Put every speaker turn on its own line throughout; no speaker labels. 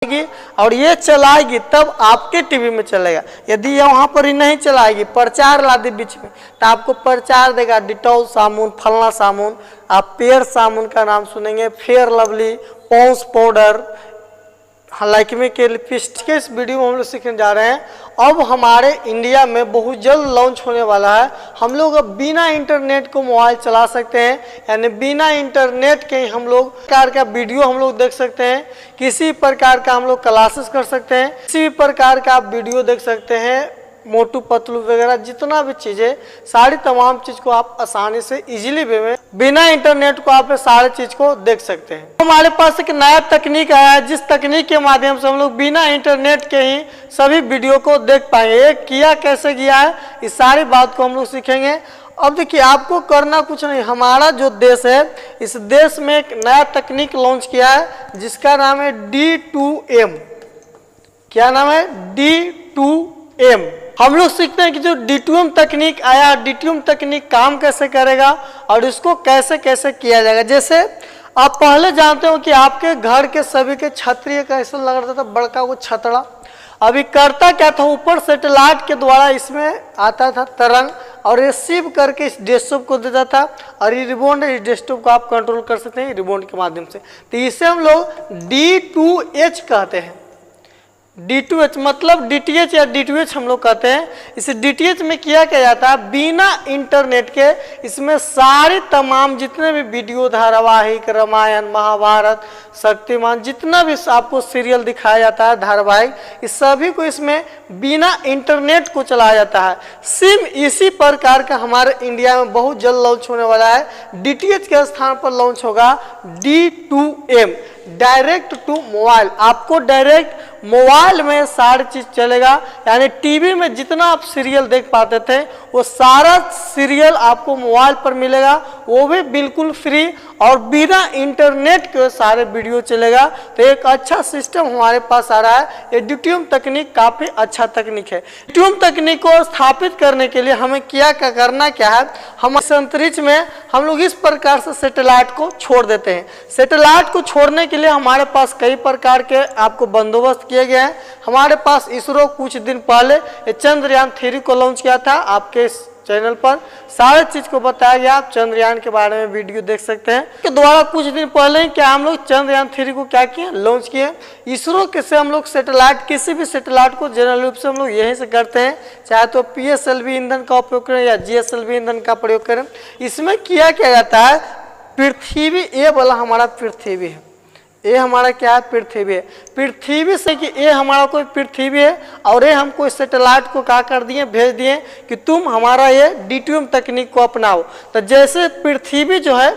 और ये चलाएगी तब आपके टीवी में चलेगा। यदि ये वहाँ पर ही नहीं चलाएगी, प्रचार ला दे बीच में, तो आपको प्रचार देगा डिटॉल साबुन, फलना साबुन, आप पेयर साबुन का नाम सुनेंगे, Fair Lovely, Pond's powder, Lakme के लिपस्टिक। इस वीडियो में हम लोग सीखने जा रहे हैं। अब हमारे इंडिया में बहुत जल्द लॉन्च होने वाला है। हम लोग अब बिना इंटरनेट को मोबाइल चला सकते हैं, यानी बिना इंटरनेट के हम लोग प्रकार का वीडियो हम लोग देख सकते हैं, किसी प्रकार का हम लोग क्लासेस कर सकते हैं, किसी भी प्रकार का आप वीडियो देख सकते हैं, मोटू पतलू वगैरह जितना भी चीज़ें, सारी तमाम चीज़ को आप आसानी से इजीली वे में बिना इंटरनेट को आप सारे चीज़ को देख सकते हैं। हमारे पास एक नया तकनीक आया है, जिस तकनीक के माध्यम से हम लोग बिना इंटरनेट के ही सभी वीडियो को देख पाएंगे। ये किया कैसे किया है, इस सारी बात को हम लोग सीखेंगे। अब देखिए, आपको करना कुछ नहीं, हमारा जो देश है, इस देश में एक नया तकनीक लॉन्च किया है जिसका नाम है D2M। क्या नाम है? D2M। हम लोग सीखते हैं कि जो D2M तकनीक आया, D2M तकनीक काम कैसे करेगा और इसको कैसे कैसे किया जाएगा। जैसे आप पहले जानते हो कि आपके घर के सभी के छतरी कैसे लग रहा था, बड़का वो छतड़ा। अभी करता क्या था, ऊपर सैटेलाइट के द्वारा इसमें आता था तरंग और रिसीव करके इस डेस्कटॉप को देता था, और ये रिमोट है, इस डेस्कटॉप को आप कंट्रोल कर सकते हैं रिमोट के माध्यम से। तो इसे हम लोग D2H कहते हैं। D2H मतलब DTH या D2H हम लोग कहते हैं। इस DTH में किया क्या जाता है, बिना इंटरनेट के इसमें सारे तमाम जितने भी वीडियो, धारावाहिक, रामायण, महाभारत, शक्तिमान, जितना भी आपको सीरियल दिखाया जाता है, धारावाहिक, इस सभी को इसमें बिना इंटरनेट को चलाया जाता है। सिम इसी प्रकार का हमारे इंडिया में बहुत जल्द लॉन्च होने वाला है। DTH के स्थान पर लॉन्च होगा D2M, डायरेक्ट टू मोबाइल। आपको डायरेक्ट मोबाइल में सारी चीज चलेगा, यानी टीवी में जितना आप सीरियल देख पाते थे वो सारा सीरियल आपको मोबाइल पर मिलेगा, वो भी बिल्कुल फ्री और बिना इंटरनेट के सारे वीडियो चलेगा। तो एक अच्छा सिस्टम हमारे पास आ रहा है। ये D2M तकनीक काफी अच्छा तकनीक है। D2M तकनीक को स्थापित करने के लिए हमें करना क्या है, हम इस अंतरिक्ष में हम लोग इस प्रकार से सैटेलाइट को छोड़ देते हैं। सैटेलाइट को छोड़ने के लिए हमारे पास कई प्रकार के आपको बंदोबस्त किए गए हैं। हमारे पास इसरो कुछ दिन पहले चंद्रयान 3 को लॉन्च किया था। आपके इस चैनल पर सारे चीज को बताया गया, आप चंद्रयान के बारे में वीडियो देख सकते हैं। के द्वारा कुछ दिन पहले क्या हम लोग चंद्रयान 3 को क्या किए, लॉन्च किए। इसरो के से हम लोग सैटेलाइट, किसी भी सैटेलाइट को जनरल रूप से हम लोग यहीं से करते हैं, चाहे तो PSLV ईंधन का उपयोग करें या GSLV ईंधन का प्रयोग करें। इसमें किया जाता है, पृथ्वी, ये वाला हमारा पृथ्वी है, ये हमारा क्या है, पृथ्वी है। पृथ्वी से कि ये हमारा कोई पृथ्वी है और ये हम कोई सैटेलाइट को क्या कर दिए, भेज दिए कि तुम हमारा ये D2M तकनीक को अपनाओ। तो जैसे पृथ्वी जो है,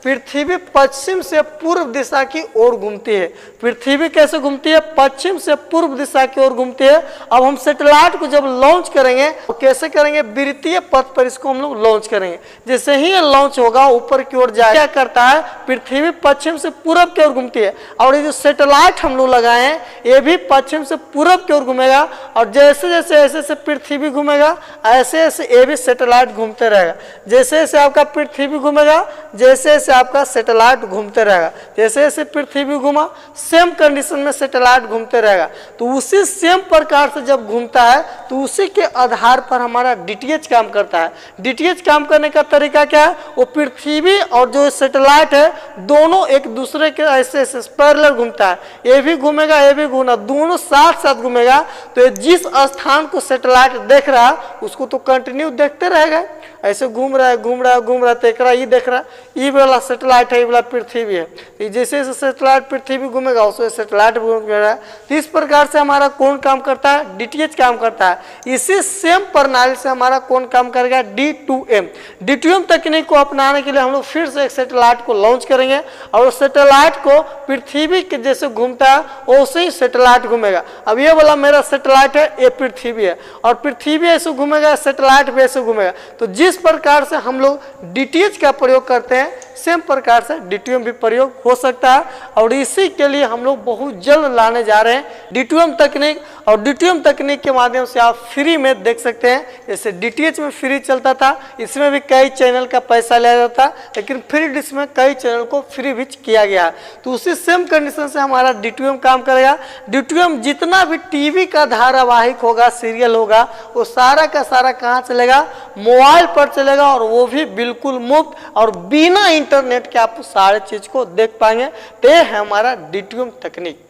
पृथ्वी पश्चिम से पूर्व दिशा की ओर घूमती है। पृथ्वी कैसे घूमती है, पश्चिम से पूर्व दिशा की ओर घूमती है। अब हम सैटेलाइट को जब लॉन्च करेंगे तो कैसे करेंगे, वृत्तीय पथ पर इसको हम लोग लॉन्च करेंगे। जैसे ही ये लॉन्च होगा ऊपर की ओर जाएगा, क्या करता है, पृथ्वी पश्चिम से पूर्व की ओर घूमती है, और ये जो सैटेलाइट हम लोग लगाए हैं ये भी पश्चिम से पूर्व की ओर घूमेगा। और जैसे जैसे ऐसे ऐसे पृथ्वी घूमेगा, ऐसे ऐसे ये भी सैटेलाइट घूमते रहेगा। जैसे जैसे आपका पृथ्वी घूमेगा, जैसे जैसे आपका सैटेलाइट घूमते रहेगा। जैसे जैसे पृथ्वी घूमा, सेम कंडीशन में सैटेलाइट घूमते रहेगा। तो उसी सेम प्रकार से जब घूमता है तो उसी के आधार पर हमारा DTH काम करता है। DTH काम करने का तरीका क्या है, वो पृथ्वी और जो सैटेलाइट है दोनों एक दूसरे के ऐसे ऐसे पैरेलल घूमता है। ये भी घूमेगा, ये भी घूमना, दोनों साथ साथ घूमेगा। तो जिस स्थान को सैटेलाइट देख रहा है उसको तो कंटिन्यू देखते रहेगा, ऐसे घूम रहा है घूम रहा है घूम रहा है, देख रहा है, ये देख रहा है, ये वाला सैटेलाइट है, ये वाला पृथ्वी है। तो जैसे जैसे सैटेलाइट पृथ्वी घूमेगा उससे सैटेलाइट घूम रहा है। तो इस प्रकार से हमारा कौन काम करता है, DTH काम करता है। इसी सेम प्रणाली से हमारा कौन काम करेगा, D2M। D2M तकनीक को अपनाने के लिए हम लोग फिर से एक सैटेलाइट को लॉन्च करेंगे, और सैटेलाइट को पृथ्वी के जैसे घूमता है वैसे ही सैटेलाइट घूमेगा। अब ये वाला मेरा सैटेलाइट है, ये पृथ्वी है, और पृथ्वी ऐसे घूमेगा, सैटेलाइट भी ऐसे घूमेगा। तो जिस प्रकार से हम लोग DTH का प्रयोग करते हैं, सेम प्रकार से D2M भी प्रयोग हो सकता है। और इसी के लिए हम लोग बहुत जल्द लाने जा रहे हैं DTM तकनीक, और DTM तकनीक के माध्यम से आप फ्री में देख सकते हैं। जैसे DTH में फ्री चलता था, इसमें भी कई चैनल का पैसा लिया जाता, लेकिन फ्री डिश में कई चैनल को फ्री भी किया गया। तो उसी सेम कंडीशन से हमारा DTM काम करेगा। DTM जितना भी टीवी का धारावाहिक होगा, सीरियल होगा, वो सारा का सारा कहाँ चलेगा, मोबाइल पर चलेगा, और वो भी बिल्कुल मुफ्त और बिना इंटरनेट के आप सारे चीज को देख पाएंगे। तो ये है हमारा DTM तकनीक।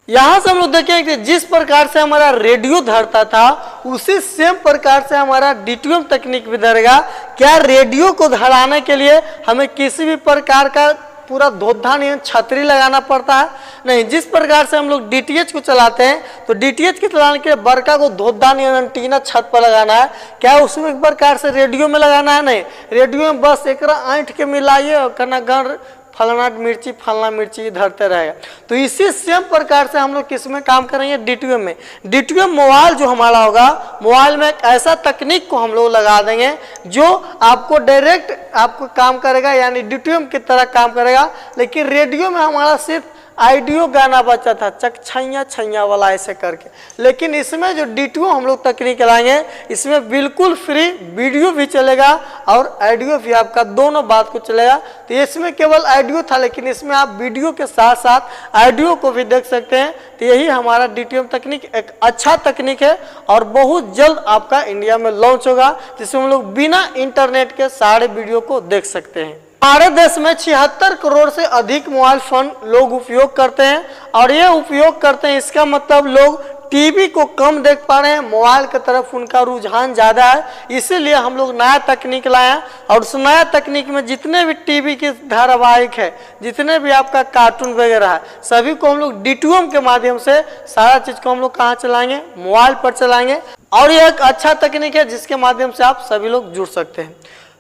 यहाँ से हम लोग देखें कि जिस प्रकार से हमारा रेडियो धरता था, उसी सेम प्रकार से हमारा DTM तकनीक भी धरेगा। क्या रेडियो को धराने के लिए हमें किसी भी प्रकार का पूरा धोधा नहीं छतरी लगाना पड़ता है? नहीं। जिस प्रकार से हम लोग DTH को चलाते हैं, तो DTH के चलाने के लिए बड़का को धोधा नहीं एंटीना छत पर लगाना है। क्या उसमें एक प्रकार से रेडियो में लगाना है? नहीं। रेडियो में बस एक ऐंठ के मिलाइए और कहना गण फलाना मिर्ची धरते रहेगा। तो इसी सेम प्रकार से हम लोग किस में काम करेंगे, DTM में। DTM मोबाइल जो हमारा होगा, मोबाइल में एक ऐसा तकनीक को हम लोग लगा देंगे जो आपको डायरेक्ट आपको काम करेगा, यानी DTM की तरह काम करेगा। लेकिन रेडियो में हमारा सिर्फ आइडियो गाना बचा था, चक छैया छैया वाला ऐसे करके। लेकिन इसमें जो DTM हम लोग तकनीक लाएंगे, इसमें बिल्कुल फ्री वीडियो भी चलेगा और ऑडियो भी, आपका दोनों बात को चलेगा। तो इसमें केवल ऑडियो था, लेकिन इसमें आप वीडियो के साथ साथ ऑडियो को भी देख सकते हैं। तो यही हमारा DTM तकनीक एक अच्छा तकनीक है और बहुत जल्द आपका इंडिया में लॉन्च होगा, जिसमें हम लोग बिना इंटरनेट के सारे वीडियो को देख सकते हैं। हमारे देश में 76 करोड़ से अधिक मोबाइल फोन लोग उपयोग करते हैं, और ये उपयोग करते हैं, इसका मतलब लोग टीवी को कम देख पा रहे हैं, मोबाइल की तरफ उनका रुझान ज़्यादा है। इसीलिए हम लोग नया तकनीक लाए हैं, और उस नया तकनीक में जितने भी टीवी के धारावाहिक है, जितने भी आपका कार्टून वगैरह है, सभी को हम लोग DTM के माध्यम से सारा चीज़ को हम लोग कहाँ चलाएंगे, मोबाइल पर चलाएंगे। और ये एक अच्छा तकनीक है जिसके माध्यम से आप सभी लोग जुड़ सकते हैं।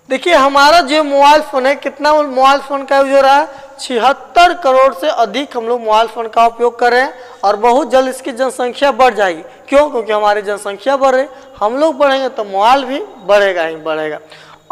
देखिए हमारा जो मोबाइल फ़ोन है, कितना मोबाइल फ़ोन का यूज हो रहा है, 76 करोड़ से अधिक हम लोग मोबाइल फ़ोन का उपयोग कर रहे हैं, और बहुत जल्द इसकी जनसंख्या बढ़ जाएगी। क्यों? क्योंकि हमारी जनसंख्या बढ़ रही, हम लोग बढ़ेंगे तो मोबाइल भी बढ़ेगा ही बढ़ेगा।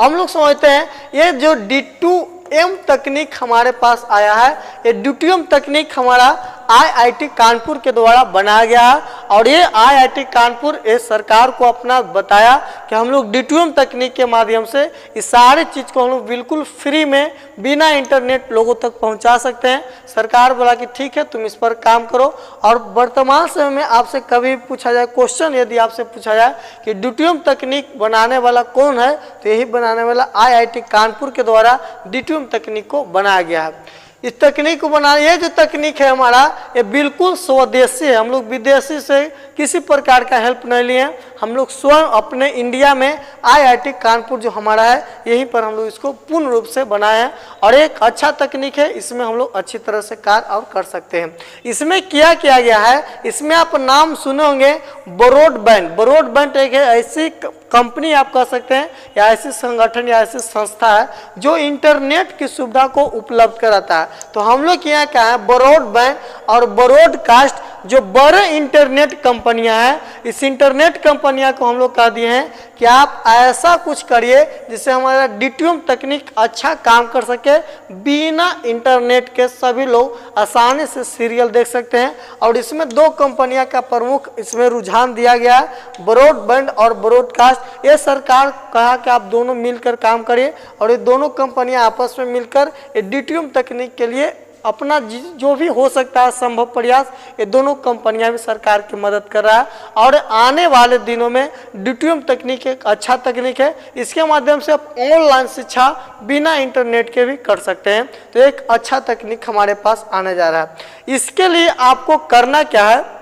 हम लोग समझते हैं ये जो D2M तकनीक हमारे पास आया है, ये DTM तकनीक हमारा IIT कानपुर के द्वारा बनाया गया है, और ये IIT कानपुर इस सरकार को अपना बताया कि हम लोग DTM तकनीक के माध्यम से इस सारी चीज़ को हम लोग बिल्कुल फ्री में बिना इंटरनेट लोगों तक पहुंचा सकते हैं। सरकार बोला कि ठीक है, तुम इस पर काम करो। और वर्तमान समय में आपसे कभी पूछा जाए क्वेश्चन, यदि आपसे पूछा जाए कि DTM तकनीक बनाने वाला कौन है, तो यही बनाने वाला IIT कानपुर के द्वारा DTM तकनीक को बनाया गया है। इस तकनीक को बनाना, ये जो तकनीक है हमारा, ये बिल्कुल स्वदेशी है। हम लोग विदेशी से किसी प्रकार का हेल्प नहीं लिए, हम लोग स्वयं अपने इंडिया में IIT कानपुर जो हमारा है, यहीं पर हम लोग इसको पूर्ण रूप से बनाए हैं, और एक अच्छा तकनीक है। इसमें हम लोग अच्छी तरह से कार्य और कर सकते हैं। इसमें क्या किया गया है, इसमें आप नाम सुने होंगे ब्रॉडबैंड। ब्रॉडबैंड एक ऐसी कंपनी आप कह सकते हैं, या ऐसी संगठन या ऐसी संस्था है जो इंटरनेट की सुविधा को उपलब्ध कराता है। तो हम लोग यहाँ क्या है, ब्रॉडबैंड और ब्रॉडकास्ट जो बड़े इंटरनेट कंपनियां हैं, इस इंटरनेट कंपनियां को हम लोग कह दिए हैं कि आप ऐसा कुछ करिए जिससे हमारा DTM तकनीक अच्छा काम कर सके। बिना इंटरनेट के सभी लोग आसानी से सीरियल देख सकते हैं, और इसमें दो कंपनियां का प्रमुख इसमें रुझान दिया गया है, ब्रॉडबैंड और ब्रॉडकास्ट। ये सरकार कहा कि आप दोनों मिलकर काम करिए, और ये दोनों कंपनियां आपस में मिलकर ये DTM तकनीक के लिए अपना जो भी हो सकता है संभव प्रयास, ये दोनों कंपनियां भी सरकार की मदद कर रहा है। और आने वाले दिनों में DTM तकनीक एक अच्छा तकनीक है, इसके माध्यम से आप ऑनलाइन शिक्षा बिना इंटरनेट के भी कर सकते हैं। तो एक अच्छा तकनीक हमारे पास आने जा रहा है। इसके लिए आपको करना क्या है,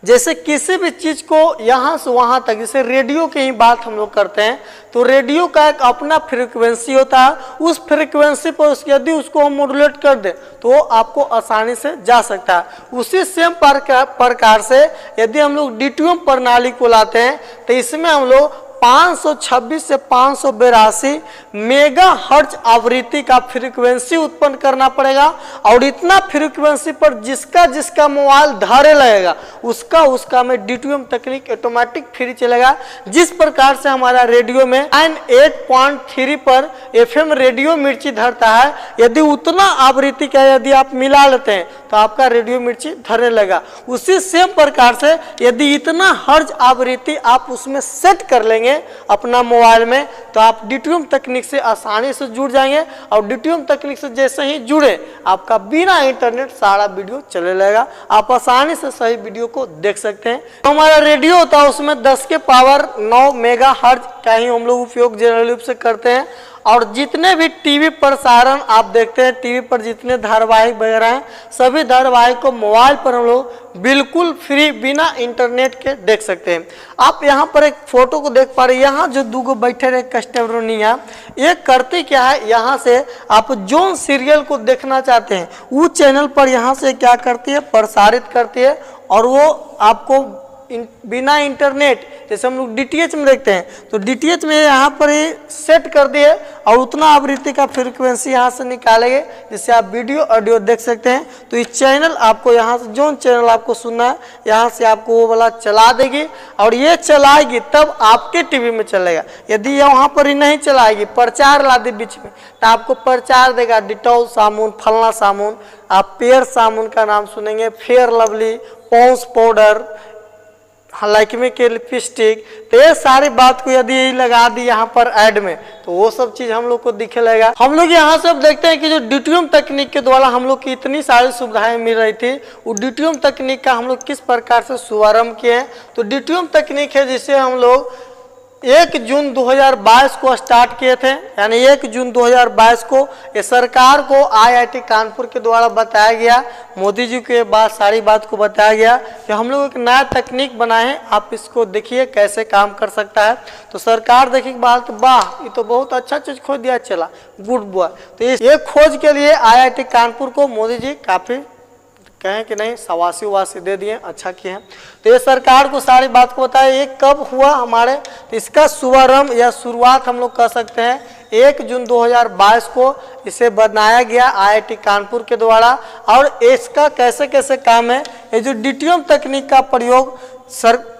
जैसे किसी भी चीज़ को यहाँ से वहाँ तक, जैसे रेडियो की ही बात हम लोग करते हैं, तो रेडियो का एक अपना फ्रीक्वेंसी होता है। उस फ्रीक्वेंसी पर यदि उसको हम मॉड्यूलेट कर दें तो वो आपको आसानी से जा सकता है। उसी सेम प्रकार से यदि हम लोग DTM प्रणाली को लाते हैं, तो इसमें हम लोग 526 से 582 मेगा हर्ट्ज आवृत्ति का फ्रीक्वेंसी उत्पन्न करना पड़ेगा, और इतना फ्रीक्वेंसी पर जिसका जिसका मोबाइल धारे लगेगा उसका में D2M तकनीक ऑटोमेटिक फ्री चलेगा। जिस प्रकार से हमारा रेडियो में 98.3 पर FM रेडियो मिर्ची धरता है, यदि उतना आवृत्ति का यदि आप मिला लेते हैं तो आपका रेडियो मिर्ची धरने लगा। उसी सेम प्रकार से यदि इतना हर्ज आवृत्ति आप उसमें सेट कर लेंगे अपना मोबाइल में, तो आप D2M तकनीक से आसानी से जुड़ जाएंगे। और D2M तकनीक से जैसे ही जुड़े आपका बिना इंटरनेट सारा वीडियो चले लगेगा, आप आसानी से सही वीडियो को देख सकते हैं। हमारा रेडियो होता है उसमें 10 के पावर 9 मेगा हर्ज का ही हम लोग उपयोग जनरल रूप से करते हैं। और जितने भी टीवी प्रसारण आप देखते हैं, टीवी पर जितने धारावाहिक वगैरह हैं, सभी धारावाहिक को मोबाइल पर हम लोग बिल्कुल फ्री बिना इंटरनेट के देख सकते हैं। आप यहाँ पर एक फोटो को देख पा रहे हैं, यहाँ जो दो बैठे रहे कस्टमर, ये करते क्या है, यहाँ से आप जो सीरियल को देखना चाहते हैं वो चैनल पर यहाँ से क्या करती है, प्रसारित करती है। और वो आपको बिना इंटरनेट, जैसे हम लोग DTH में देखते हैं तो DTH में यहाँ पर ही सेट कर दिए और उतना आवृत्ति का फ्रीक्वेंसी यहाँ से निकालेंगे जिससे आप वीडियो ऑडियो देख सकते हैं। तो इस चैनल आपको यहाँ से जो चैनल आपको सुनना है यहाँ से आपको वो वाला चला देगी और ये चलाएगी तब आपके टीवी में चलेगा। यदि ये वहाँ पर ही नहीं चलाएगी, प्रचार ला दे बीच में, तो आपको प्रचार देगा डिटॉल साबुन, फलना साबुन, आप पेयर साबुन का नाम सुनेंगे, Fair Lovely, Pond's powder, Lakme के लिपस्टिक, तो ये सारी बात को यदि यही लगा दी यहाँ पर ऐड में तो वो सब चीज हम लोग को दिखे लगेगा। हम लोग यहाँ से अब देखते हैं कि जो D2M तकनीक के द्वारा हम लोग की इतनी सारी सुविधाएं मिल रही थी, वो D2M तकनीक का हम लोग किस प्रकार से शुभारंभ किए हैं। तो D2M तकनीक है जिसे हम लोग 1 जून 2022 को स्टार्ट किए थे, यानी 1 जून 2022 को ये सरकार को IIT कानपुर के द्वारा बताया गया, मोदी जी के बाद सारी बात को बताया गया कि हम लोग एक नया तकनीक बनाए हैं, आप इसको देखिए कैसे काम कर सकता है। तो सरकार देखने के बाद वाह ये तो बहुत अच्छा चीज खोज दिया, चला गुड बॉय। तो ये खोज के लिए IIT कानपुर को मोदी जी काफी कहें कि नहीं सवासी उवासी दे दिए, अच्छा किए हैं। तो ये सरकार को सारी बात को बताया। ये कब हुआ हमारे, तो इसका शुभारंभ या शुरुआत हम लोग कर सकते हैं 1 जून 2022 को इसे बनाया गया IIT कानपुर के द्वारा। और इसका कैसे कैसे काम है, ये जो D2M तकनीक का प्रयोग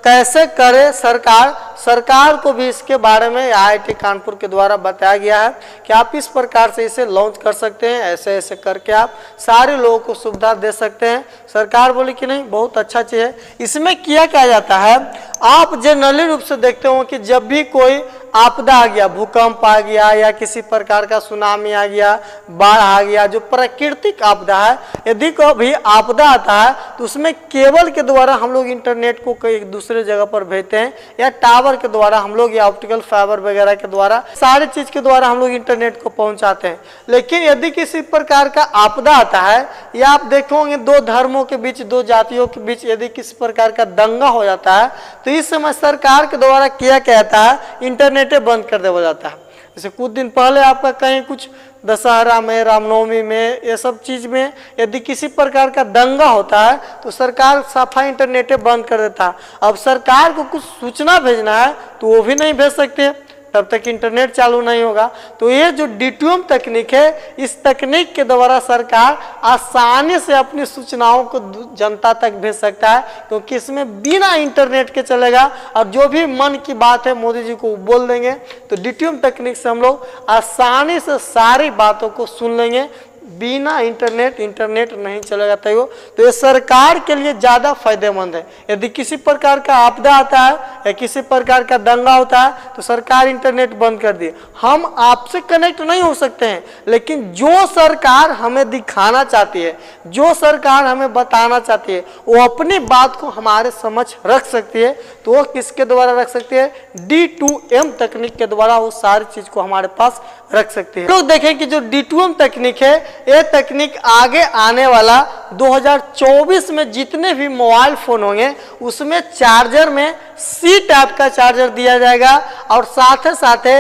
कैसे करे सरकार को भी इसके बारे में IIT कानपुर के द्वारा बताया गया है कि आप इस प्रकार से इसे लॉन्च कर सकते हैं, ऐसे ऐसे करके आप सारे लोगों को सुविधा दे सकते हैं। सरकार बोली कि नहीं बहुत अच्छा चीज़ है। इसमें किया क्या जाता है, आप जनरली रूप से देखते हो कि जब भी कोई आपदा आ गया, भूकंप आ गया या किसी प्रकार का सुनामी आ गया, बाढ़ आ गया, जो प्राकृतिक आपदा है, यदि कोई आपदा आता है तो उसमें केबल के द्वारा हम लोग इंटरनेट को एक दूसरे जगह पर भेजते हैं या टावर के द्वारा हम लोग या ऑप्टिकल फाइबर वगैरह के द्वारा सारी चीज के द्वारा हम लोग इंटरनेट को पहुंचाते हैं। लेकिन यदि किसी प्रकार का आपदा आता है या आप देखोगे दो धर्मों के बीच, दो जातियों के बीच यदि किसी प्रकार का दंगा हो जाता है तो इस समय सरकार के द्वारा किया कहता है इंटरनेट बंद कर दिया जाता है। जैसे कुछ दिन पहले आपका कहीं कुछ दशहरा में, रामनवमी में, ये सब चीज में यदि किसी प्रकार का दंगा होता है तो सरकार साफा इंटरनेट बंद कर देता है। अब सरकार को कुछ सूचना भेजना है तो वो भी नहीं भेज सकते तब तक इंटरनेट चालू नहीं होगा। तो ये जो D2M तकनीक है, इस तकनीक के द्वारा सरकार आसानी से अपनी सूचनाओं को जनता तक भेज सकता है, क्योंकि इसमें बिना इंटरनेट के चलेगा और जो भी मन की बात है मोदी जी को बोल देंगे। तो D2M तकनीक से हम लोग आसानी से सारी बातों को सुन लेंगे, बिना इंटरनेट नहीं चलेगा। तो ये सरकार के लिए ज़्यादा फायदेमंद है। यदि किसी प्रकार का आपदा आता है या किसी प्रकार का दंगा होता है तो सरकार इंटरनेट बंद कर दी। हम आपसे कनेक्ट नहीं हो सकते हैं, लेकिन जो सरकार हमें दिखाना चाहती है, जो सरकार हमें बताना चाहती है, वो अपनी बात को हमारे समझ रख सकती है। तो वो किसके द्वारा रख सकती है, D2M तकनीक के द्वारा वो सारी चीज को हमारे पास रख सकते हैं। लोग देखें कि जो D2M तकनीक है, ये तकनीक आगे आने वाला 2024 में जितने भी मोबाइल फोन होंगे उसमें चार्जर में C टाइप का चार्जर दिया जाएगा। और साथ ही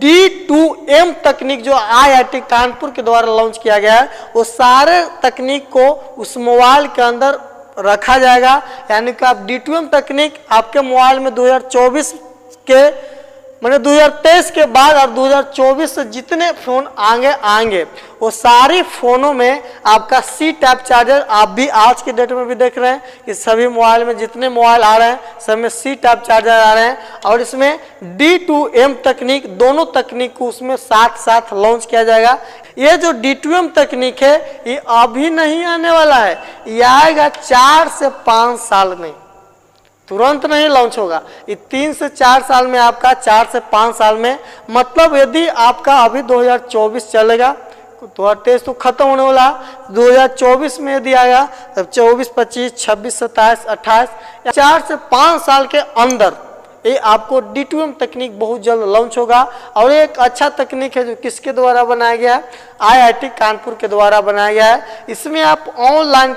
D2M तकनीक जो IIT कानपुर के द्वारा लॉन्च किया गया है, वो सारे तकनीक को उस मोबाइल के अंदर रखा जाएगा। यानी कि आप D2M तकनीक आपके मोबाइल में 2024 के मैंने 2023 के बाद और 2024 से जितने फोन आएंगे वो सारी फोनों में आपका सी टाइप चार्जर, आप भी आज के डेट में भी देख रहे हैं कि सभी मोबाइल में जितने मोबाइल आ रहे हैं सब में सी टाइप चार्जर आ रहे हैं। और इसमें D2M तकनीक, दोनों तकनीक को उसमें साथ साथ लॉन्च किया जाएगा। ये जो D2M तकनीक है ये अभी नहीं आने वाला है, ये आएगा 4 से 5 साल में, तुरंत नहीं लॉन्च होगा। ये 3 से 4 साल में, आपका 4 से 5 साल में, मतलब यदि आपका अभी 2024 चलेगा, 2023 तो खत्म होने वाला, 2024 में यदि आएगा तब 24, 25, 26, 27, 28, 4 से 5 साल के अंदर ये आपको D2M तकनीक बहुत जल्द लॉन्च होगा। और एक अच्छा तकनीक है जो किसके द्वारा बनाया गया है, IIT कानपुर के द्वारा बनाया गया है। इसमें आप ऑनलाइन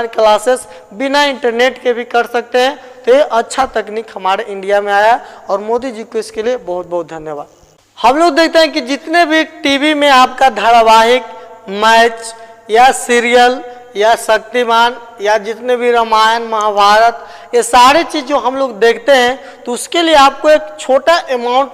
क्लासेस बिना इंटरनेट के भी कर सकते हैं। तो ये अच्छा तकनीक हमारे इंडिया में आया और मोदी जी को इसके लिए बहुत बहुत धन्यवाद। हम लोग देखते हैं कि जितने भी टीवी में आपका धारावाहिक, मैच या सीरियल या शक्तिमान या जितने भी रामायण, महाभारत, ये सारी चीज़ जो हम लोग देखते हैं तो उसके लिए आपको एक छोटा अमाउंट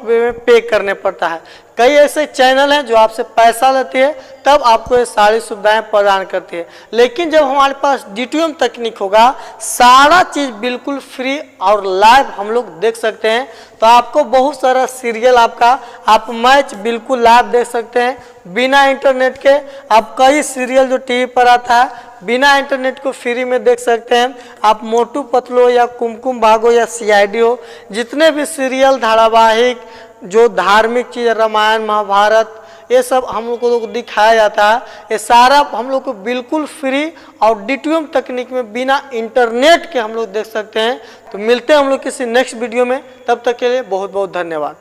पे करने पड़ता है। कई ऐसे चैनल हैं जो आपसे पैसा लेती है तब आपको ये सारी सुविधाएं प्रदान करती है। लेकिन जब हमारे पास D2M तकनीक होगा, सारा चीज़ बिल्कुल फ्री और लाइव हम लोग देख सकते हैं। तो आपको बहुत सारा सीरियल, आप मैच बिल्कुल लाइव देख सकते हैं बिना इंटरनेट के। आप कई सीरियल जो टीवी पर आता है बिना इंटरनेट को फ्री में देख सकते हैं। आप मोटू पतलू या कुमकुम भागो या CID हो, जितने भी सीरियल, धारावाहिक, जो धार्मिक चीज़, रामायण, महाभारत, ये सब हम लोग को दिखाया जाता है, ये सारा हम लोग को बिल्कुल फ्री और D2M तकनीक में बिना इंटरनेट के हम लोग देख सकते हैं। तो मिलते हैं हम लोग किसी नेक्स्ट वीडियो में, तब तक के लिए बहुत बहुत धन्यवाद।